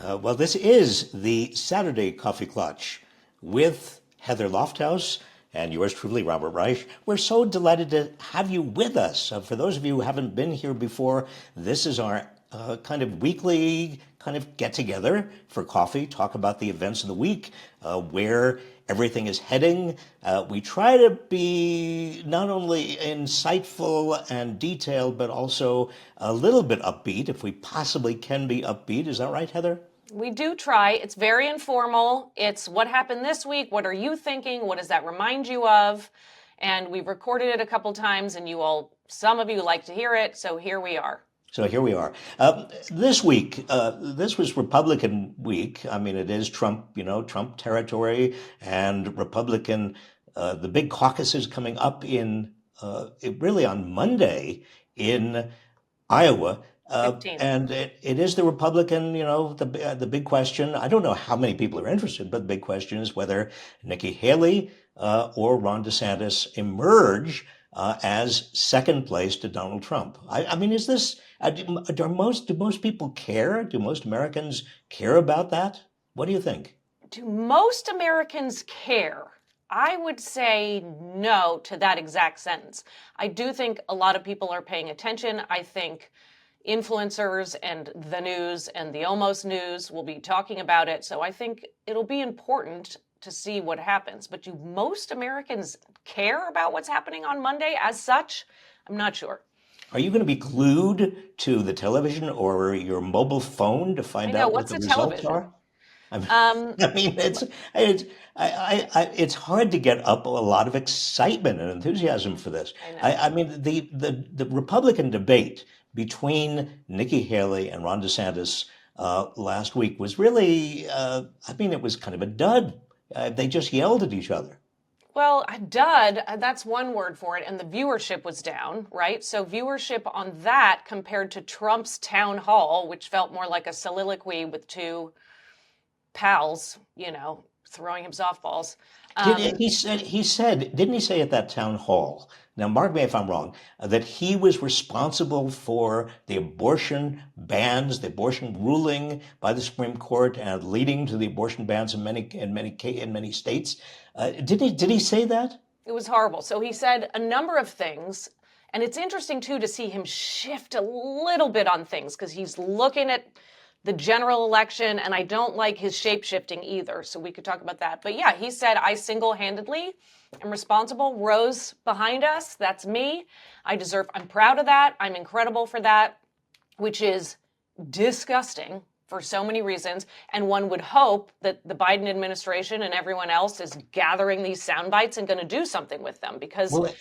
Well, this is the Saturday Coffee Klatch with Heather Lofthouse and yours truly, Robert Reich. We're so delighted to have you with us. For those of you who haven't been here before, this is our kind of weekly kind of get together for coffee, talk about the events of the week, where everything is heading. We try to be not only insightful and detailed, but also a little bit upbeat, if we possibly can be upbeat. Is that right, Heather? We do try. It's very informal. It's what happened this week. What are you thinking? What does that remind you of? And we've recorded it a couple times, and some of you like to hear it. So here we are. So here we are. This week, this was Republican week. I mean, it is Trump, Trump territory and Republican. The big caucus is coming up really on Monday in Iowa. 15th. And it is the Republican, the big question. I don't know how many people are interested, but the big question is whether Nicki Haley or Ron DeSantis emerge as second place to Donald Trump. I mean, is this, do most people care? Do most Americans care about that? What do you think? Do most Americans care? I would say no to that exact sentence. I do think a lot of people are paying attention. I think influencers and the news and the almost news will be talking about it. So I think it'll be important to see what happens. But do most Americans care about what's happening on Monday as such? I'm not sure. Are you going to be glued to the television or your mobile phone to find out what the results are? I mean, it's hard to get up a lot of excitement and enthusiasm for this. I mean, the Republican debate between Nikki Haley and Ron DeSantis last week was really, it was kind of a dud. They just yelled at each other. Well, a dud, that's one word for it, and the viewership was down, right? So viewership on that compared to Trump's town hall, which felt more like a soliloquy with two pals, throwing him softballs. Didn't he say at that town hall, now mark me if I'm wrong, that he was responsible for the abortion bans, the abortion ruling by the Supreme Court and leading to the abortion bans in many states? Did he say that? It was horrible. So he said a number of things. And it's interesting, too, to see him shift a little bit on things because he's looking at the general election, and I don't like his shape-shifting either, so we could talk about that. But yeah, he said, I single-handedly am responsible, rose behind us, that's me. I'm proud of that, I'm incredible for that, which is disgusting for so many reasons, and one would hope that the Biden administration and everyone else is gathering these sound bites and going to do something with them because... Well,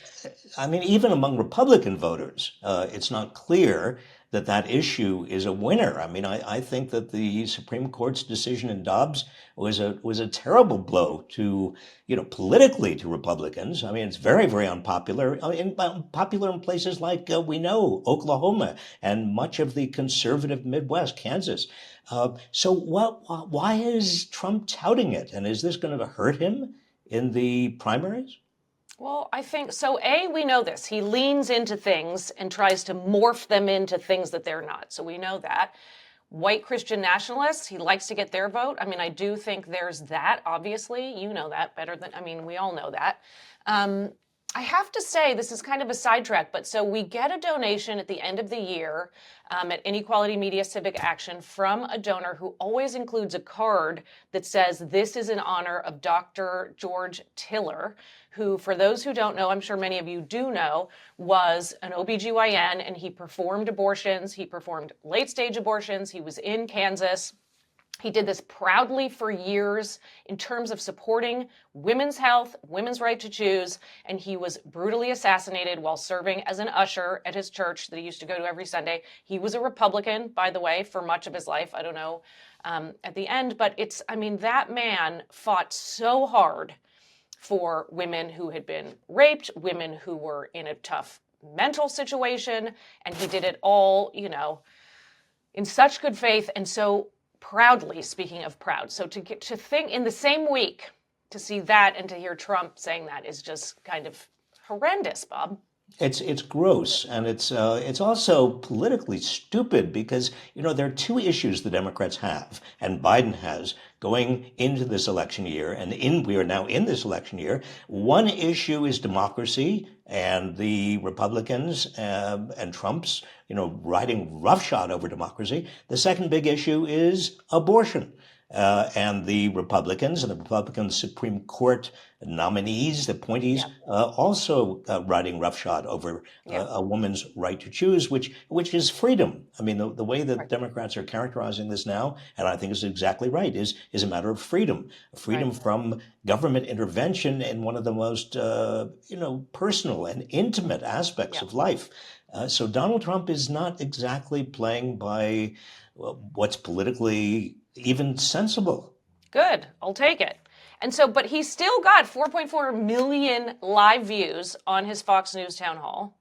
I mean, even among Republican voters, it's not clear that issue is a winner. I mean, I think that the Supreme Court's decision in Dobbs was a terrible blow to, politically to Republicans. I mean, it's very, very unpopular. Popular in places like we know Oklahoma and much of the conservative Midwest, Kansas. So why is Trump touting it? And is this going to hurt him in the primaries? Well, I think so. We know this. He leans into things and tries to morph them into things that they're not. So we know that. White Christian nationalists, he likes to get their vote. I mean, I do think there's that, obviously. You know that better than, we all know that. I have to say, this is kind of a sidetrack, but so we get a donation at the end of the year at Inequality Media Civic Action from a donor who always includes a card that says, this is in honor of Dr. George Tiller, who, for those who don't know, I'm sure many of you do know, was an OBGYN, and he performed abortions. He performed late-stage abortions. He was in Kansas. He did this proudly for years in terms of supporting women's health, women's right to choose, and he was brutally assassinated while serving as an usher at his church that he used to go to every Sunday. He was a Republican, by the way, for much of his life. I don't know at the end, but that man fought so hard for women who had been raped, women who were in a tough mental situation, and he did it all, in such good faith and so proudly, speaking of proud. So to think in the same week, to see that and to hear Trump saying that is just kind of horrendous, Bob. It's gross, and it's also politically stupid because there are two issues the Democrats have and Biden has going into this election year, and we are now in this election year. One issue is democracy, and the Republicans and Trump's riding roughshod over democracy. The second big issue is abortion. And the Republicans and the Republican Supreme Court nominees, the appointees, Yeah. also riding roughshod over Yeah. a woman's right to choose, which is freedom. I mean, the way that Right. Democrats are characterizing this now, and I think is exactly right, is a matter of freedom, freedom Right. from government intervention in one of the most personal and intimate aspects Yeah. of life. So Donald Trump is not exactly playing by what's politically even sensible. Good. I'll take it. And so, but he still got 4.4 million live views on his Fox News town hall.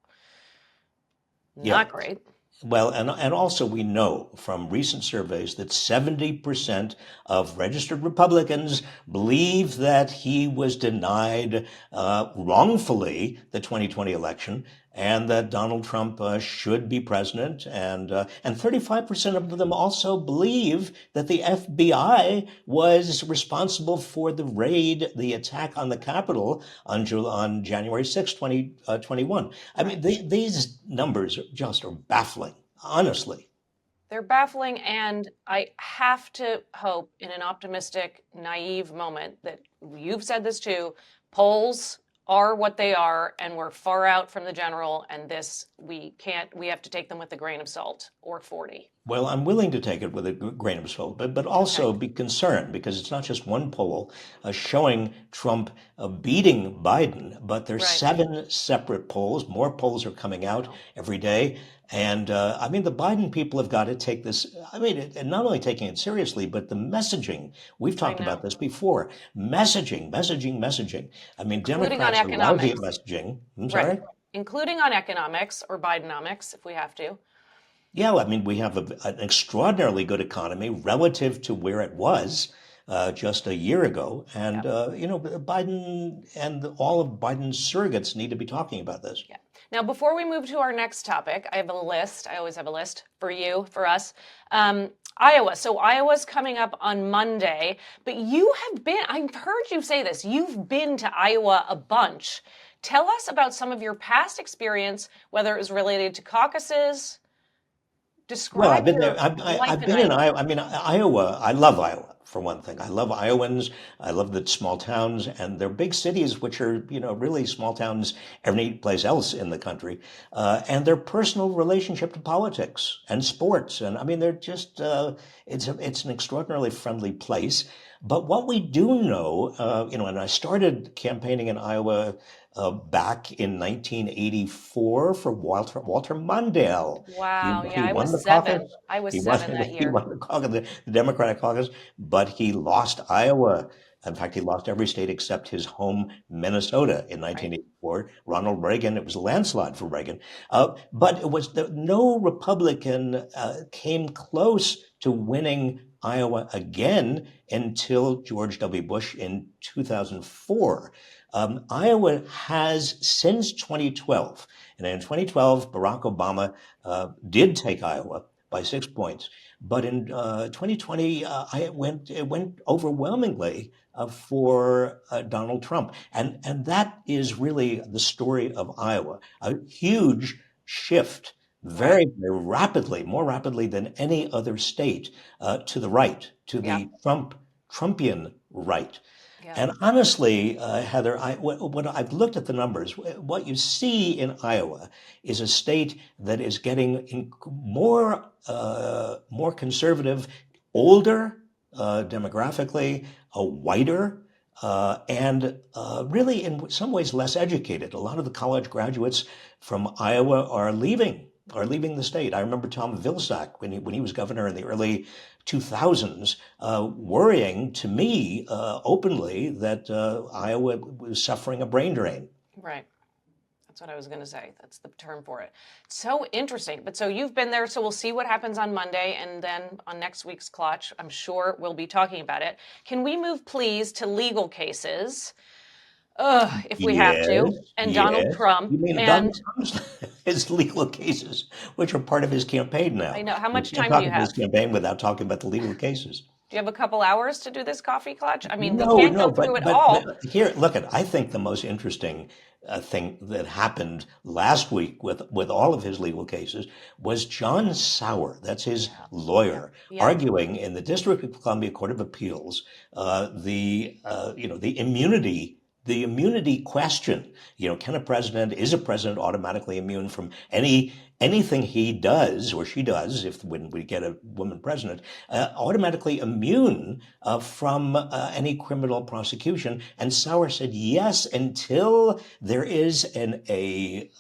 Yeah. Not great. Well, and also we know from recent surveys that 70% of registered Republicans believe that he was denied wrongfully the 2020 election, and that Donald Trump should be president, and 35% of them also believe that the FBI was responsible for the raid, the attack on the Capitol on January 6, 2021. I mean, these numbers just are baffling, honestly. They're baffling, and I have to hope in an optimistic, naive moment that you've said this too, polls are what they are, and we're far out from the general, and we have to take them with a grain of salt, or 40. Well, I'm willing to take it with a grain of salt, but also Okay. be concerned because it's not just one poll showing Trump beating Biden, but there's Right. 7 separate polls. More polls are coming out every day. And I mean, the Biden people have got to take this. I mean, and not only taking it seriously, but the messaging. We've I talked about know. this before. Messaging, messaging, messaging. I mean, Including on Democrats are lousy at economics. messaging. I'm Right. sorry? Including on economics or Bidenomics, if we have to. Yeah, I mean, we have an extraordinarily good economy relative to where it was just a year ago. And, Biden and all of Biden's surrogates need to be talking about this. Yeah. Now, before we move to our next topic, I have a list. I always have a list for you, for us. Iowa. So Iowa's coming up on Monday, but I've heard you say this, you've been to Iowa a bunch. Tell us about some of your past experience, whether it was related to caucuses. Well, I've Describe been your there. life I've in been in Iowa. Iowa. I mean, Iowa. I love Iowa for one thing. I love Iowans. I love the small towns and they're big cities, which are really small towns any place else in the country, and their personal relationship to politics and sports. And I mean, they're just it's an extraordinarily friendly place. But what we do know, and I started campaigning in Iowa back in 1984 for Walter Mondale. Wow. He Yeah, I won was the caucus. 7. I was He won 7 that he year. won the caucus, the Democratic caucus, but he lost Iowa. In fact, he lost every state except his home, Minnesota, in Right. 1984. Ronald Reagan, it was a landslide for Reagan. But it was no Republican came close to winning Iowa again until George W. Bush in 2004. Iowa has since 2012, and in 2012, Barack Obama did take Iowa by 6 points. But in 2020, it went overwhelmingly for Donald Trump, and that is really the story of Iowa. A huge shift, Right. very, very rapidly, more rapidly than any other state, to the right, to Yeah. the Trumpian right. Yeah. And honestly, Heather, when I've looked at the numbers, what you see in Iowa is a state that is getting more conservative, older demographically, whiter, and really in some ways less educated. A lot of the college graduates from Iowa are leaving the state. I remember Tom Vilsack when he was governor in the early 2000s, worrying to me openly that Iowa was suffering a brain drain. Right. That's what I was going to say. That's the term for it. So interesting. But so you've been there, so we'll see what happens on Monday, and then on next week's Klatch, I'm sure we'll be talking about it. Can we move, please, to legal cases? if we have Yes, to, and Donald yes. Trump. You mean Donald And Trump's his legal cases, which are part of his campaign I now. know, how You much can't time do talk you about have? his campaign without talking about the legal cases. Do you have a couple hours to do this coffee clutch? I mean, we No, can't no, go through it but all. here, look at. I think the most interesting thing that happened last week with all of his legal cases was John Sauer. That's his Yeah. Yep. lawyer Yep. arguing in the District of Columbia Court of Appeals the immunity. The immunity question, can a president, is a president automatically immune from anything he does or she does, if when we get a woman president, automatically immune from any criminal prosecution? And Sauer said yes, until there is a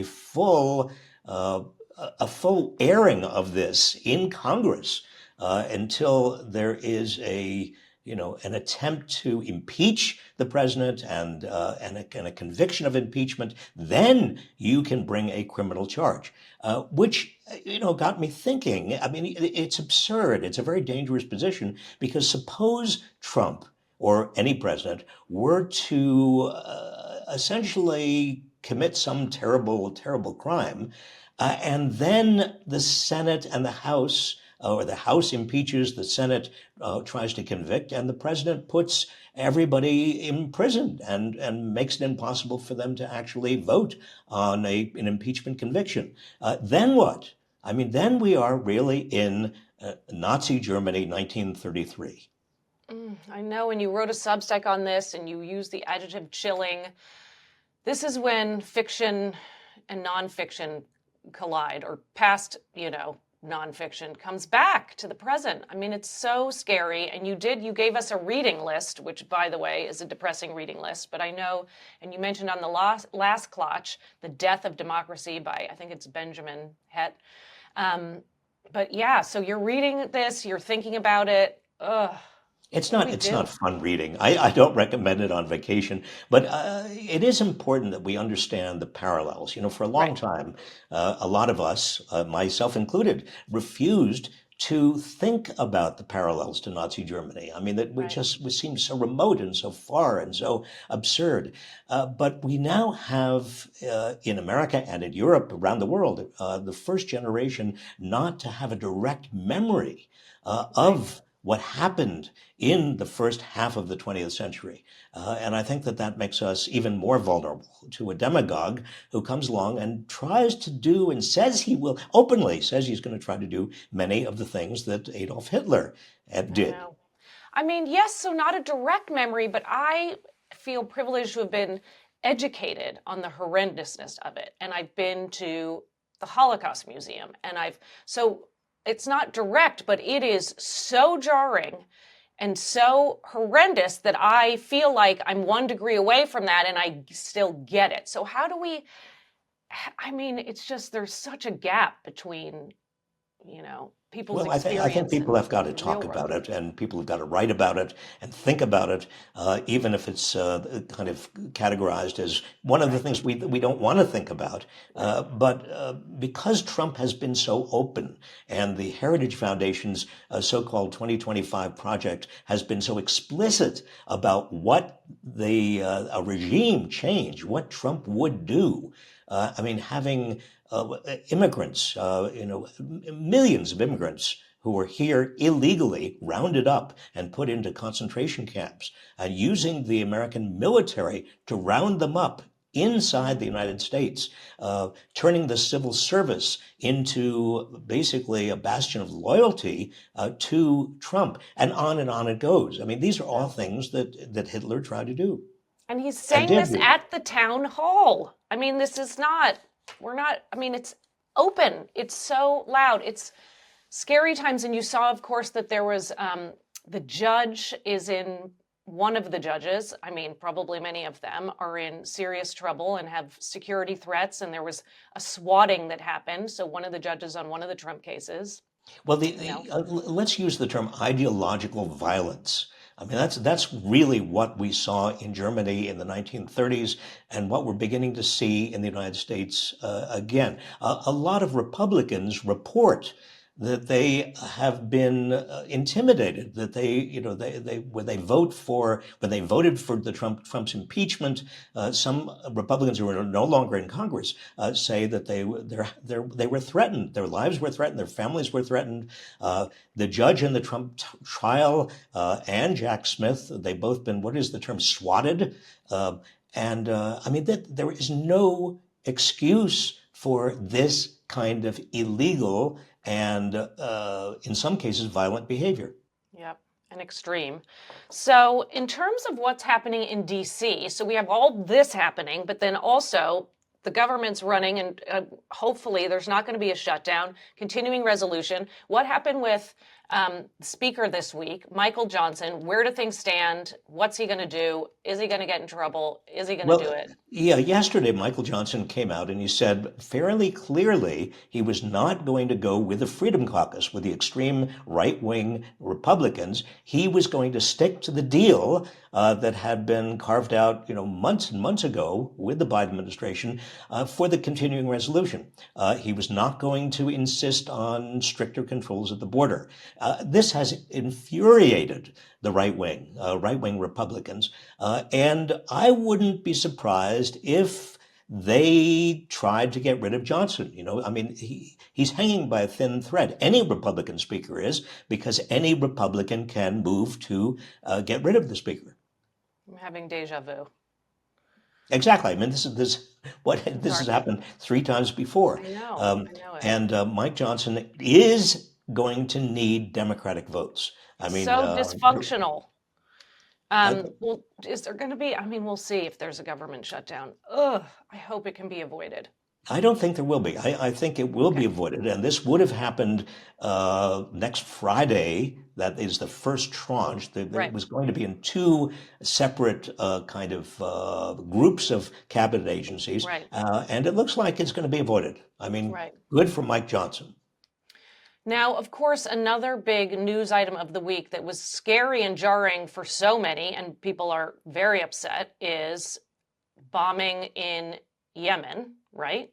full uh, a full airing of this in Congress, until there is an attempt to impeach the president and a conviction of impeachment, then you can bring a criminal charge, which got me thinking. I mean, it's absurd. It's a very dangerous position, because suppose Trump or any president were to essentially commit some terrible, terrible crime, and then the Senate and the House, or the House impeaches, the Senate tries to convict, and the president puts everybody in prison and makes it impossible for them to actually vote on an impeachment conviction. Then what? I mean, then we are really in Nazi Germany, 1933. I know, and you wrote a Substack on this, and you used the adjective chilling. This is when fiction and nonfiction collide, or past, nonfiction comes back to the present. I mean, it's so scary. And you gave us a reading list, which, by the way, is a depressing reading list. But I know, and you mentioned on the last Klatch, The Death of Democracy by, I think it's Benjamin Het. But yeah, so you're reading this, you're thinking about it. Ugh, It's what do not we it's do? not fun reading. I don't recommend it on vacation, but it is important that we understand the parallels. For a long Right. time, a lot of us, myself included, refused to think about the parallels to Nazi Germany. I mean, that Right. we seem so remote and so far and so absurd. But we now have, in America and in Europe, around the world, the first generation not to have a direct memory Right. of what happened in the first half of the 20th century. And I think that makes us even more vulnerable to a demagogue who comes along and tries to do, and says he will, openly says he's going to try to do many of the things that Adolf Hitler I did. know. I mean, yes, so not a direct memory, but I feel privileged to have been educated on the horrendousness of it. And I've been to the Holocaust Museum, and so it's not direct, but it is so jarring and so horrendous that I feel like I'm 1 degree away from that, and I still get it. So how do we, I mean, it's just, there's such a gap between, people's Well, I think experience people and have got to the real talk world. about it, and people have got to write about it and think about it, even if it's kind of categorized as one of the Right. things we don't want to think about. Right. But because Trump has been so open, and the Heritage Foundation's so-called 2025 project has been so explicit about what a regime change, what Trump would do. I mean, having immigrants, millions of immigrants who were here illegally rounded up and put into concentration camps, and using the American military to round them up inside the United States, turning the civil service into basically a bastion of loyalty to Trump, and on it goes. I mean, these are all things that Hitler tried to do And he's and saying did this do. at the town hall. I mean, this is not, we're not, I mean, it's open. It's so loud. It's scary times. And you saw, of course, that there was the judge is in, one of the judges, I mean, probably many of them are in serious trouble and have security threats. And there was a swatting that happened. So one of the judges on one of the Trump cases, Well, you know, let's use the term ideological violence. I mean, that's really what we saw in Germany in the 1930s, and what we're beginning to see in the United States again. A lot of Republicans report that they have been intimidated, that when they voted for Trump's impeachment, some Republicans who are no longer in Congress say that they were threatened, their lives were threatened, their families were threatened. The judge in the Trump trial and Jack Smith, they've both been, what is the term, swatted. I mean, that there is no excuse for this kind of illegal and, in some cases, violent behavior. Yep, and extreme. So, in terms of what's happening in D.C., so we have all this happening, but then also the government's running, and hopefully there's not going to be a shutdown, continuing resolution. What happened with the speaker this week, Michael Johnson? Where do things stand? What's he going to do? Is he going to get in trouble? Is he going to do it? Yeah, yesterday Michael Johnson came out and he said fairly clearly he was not going to go with the Freedom Caucus, with the extreme right-wing Republicans. He was going to stick to the deal that had been carved out, months and months ago with the Biden administration for the continuing resolution. He was not going to insist on stricter controls at the border. This has infuriated the right-wing Republicans, and I wouldn't be surprised if they tried to get rid of Johnson. I mean, he's hanging by a thin thread. Any Republican speaker is, because any Republican can move to get rid of the speaker. I'm having deja vu. Exactly. I mean, this has happened 3 times before. I know it. And Mike Johnson is going to need Democratic votes. I mean, so dysfunctional. Well, is there going to be? I mean, we'll see if there's a government shutdown. Ugh, I hope it can be avoided. I don't think there will be. I think it will be avoided. And this would have happened next Friday. That is the first tranche. It was going to be in 2 separate kind of groups of cabinet agencies. Right. And it looks like it's going to be avoided. I mean, good for Mike Johnson. Now, of course, another big news item of the week that was scary and jarring for so many, and people are very upset, is bombing in Yemen, right?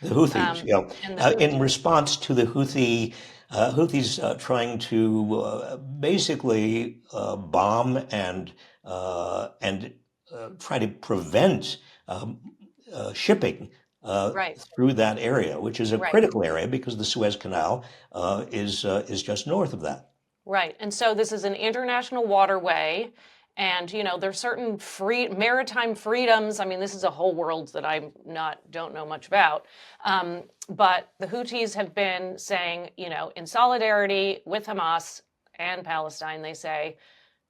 The Houthis, in response to the Houthis trying to basically bomb and try to prevent shipping through that area, which is a critical area because the Suez Canal is just north of that. Right, and so this is an international waterway. And, there's certain maritime freedoms. I mean, this is a whole world that I don't know much about. But the Houthis have been saying, in solidarity with Hamas and Palestine, they say,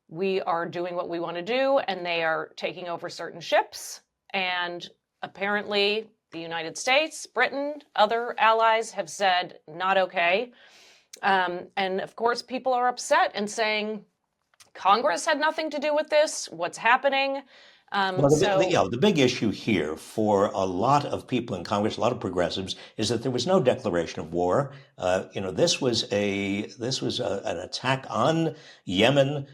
we are doing what we want to do, and they are taking over certain ships. And apparently the United States, Britain, other allies have said, not okay. And of course, people are upset and saying, Congress had nothing to do with this. What's happening? The big issue here for a lot of people in Congress, a lot of progressives, is that there was no declaration of war. This was an attack on Yemen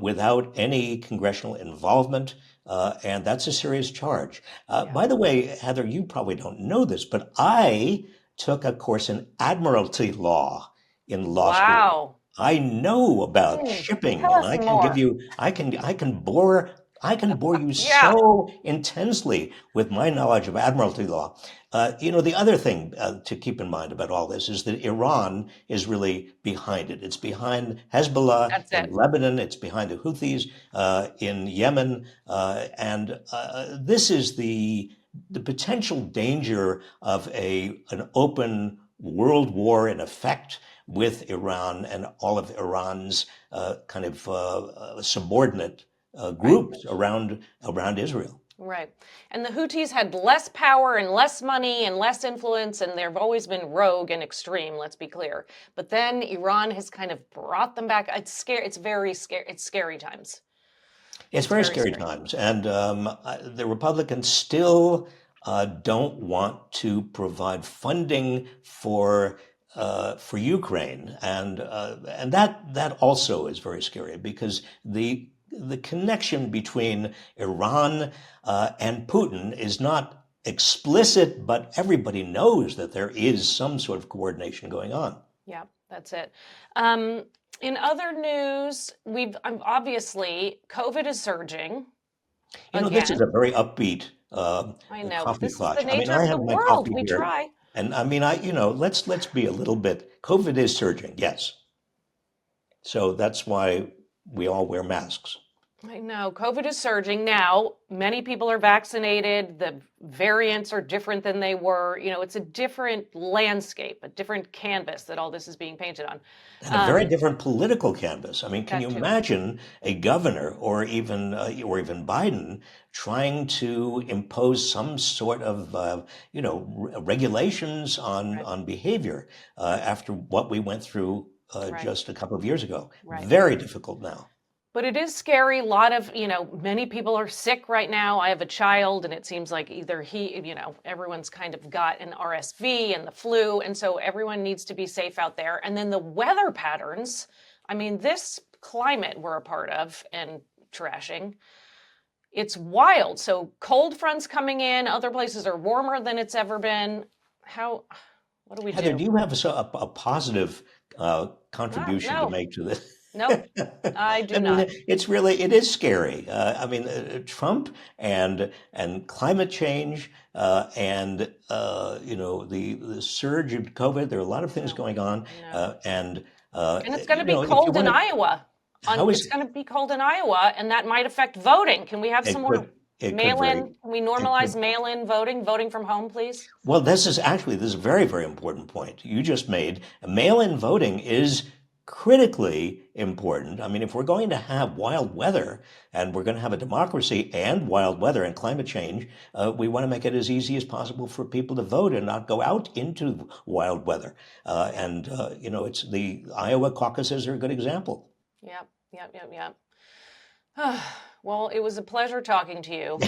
without any congressional involvement, and that's a serious charge. By the way, Heather, you probably don't know this, but I took a course in admiralty law in law school. I know about shipping, and I can give you, I can bore you so intensely with my knowledge of admiralty law. The other thing to keep in mind about all this is that Iran is really behind it. It's behind Hezbollah in Lebanon. It's behind the Houthis in Yemen, and this is the potential danger of an open world war in effect, with Iran and all of Iran's kind of subordinate groups around Israel. Right. And the Houthis had less power and less money and less influence, and they've always been rogue and extreme, let's be clear. But then Iran has kind of brought them back. It's scary. It's very scary. It's scary times. It's very scary times. And the Republicans still don't want to provide funding for Ukraine, and that also is very scary because the connection between Iran and Putin is not explicit, but everybody knows that there is some sort of coordination going on. Yeah. That's it. In other news, obviously COVID is surging This is a again. very upbeat I know, but coffee this is the clutch. I mean, nature I of the have my world. coffee We here, try. and I mean, let's be a little bit. COVID is surging, yes. So that's why we all wear masks. I know COVID is surging now. Many people are vaccinated. The variants are different than they were. It's a different landscape, a different canvas that all this is being painted on. And a very different political canvas. I mean, can you That too. imagine a governor or even Biden trying to impose some sort of regulations on Right. behavior after what we went through Right. just a couple of years ago? Right. Very difficult now. But it is scary. A lot of, many people are sick right now. I have a child, and it seems like either everyone's kind of got an RSV and the flu. And so everyone needs to be safe out there. And then the weather patterns, I mean, this climate we're a part of and trashing, it's wild. So cold fronts coming in, other places are warmer than it's ever been. What do we Heather, do? do you have a positive contribution to No, make to this? nope, I do I mean, not. it is scary. I mean, Trump and climate change and the surge of COVID. There are a lot of things No, going on, I know. and And it's going to be if you cold in want to, Iowa. how It's is going to be cold in Iowa, and that might affect voting. Can we have some it more could it could mail-in? very Can we it normalize could mail-in voting from home, please? Well, this is a very, very important point you just made. Mail-in voting is critically important. I mean, if we're going to have wild weather and we're going to have a democracy and wild weather and climate change, we want to make it as easy as possible for people to vote and not go out into wild weather. Yep, It's the Iowa caucuses are a good example. yep, yep, yep, yep. Well, it was a pleasure talking to you.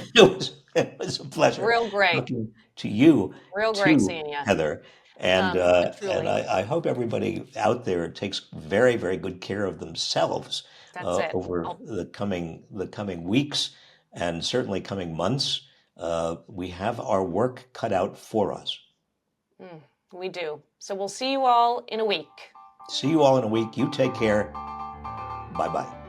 It was a pleasure Real great. talking to you Real great too, seeing you. Heather. And Truly, I hope everybody out there takes very, very good care of themselves that's it. over the coming weeks and certainly coming months. We have our work cut out for us. We do. So we'll see you all in a week. See you all in a week. You take care. Bye bye.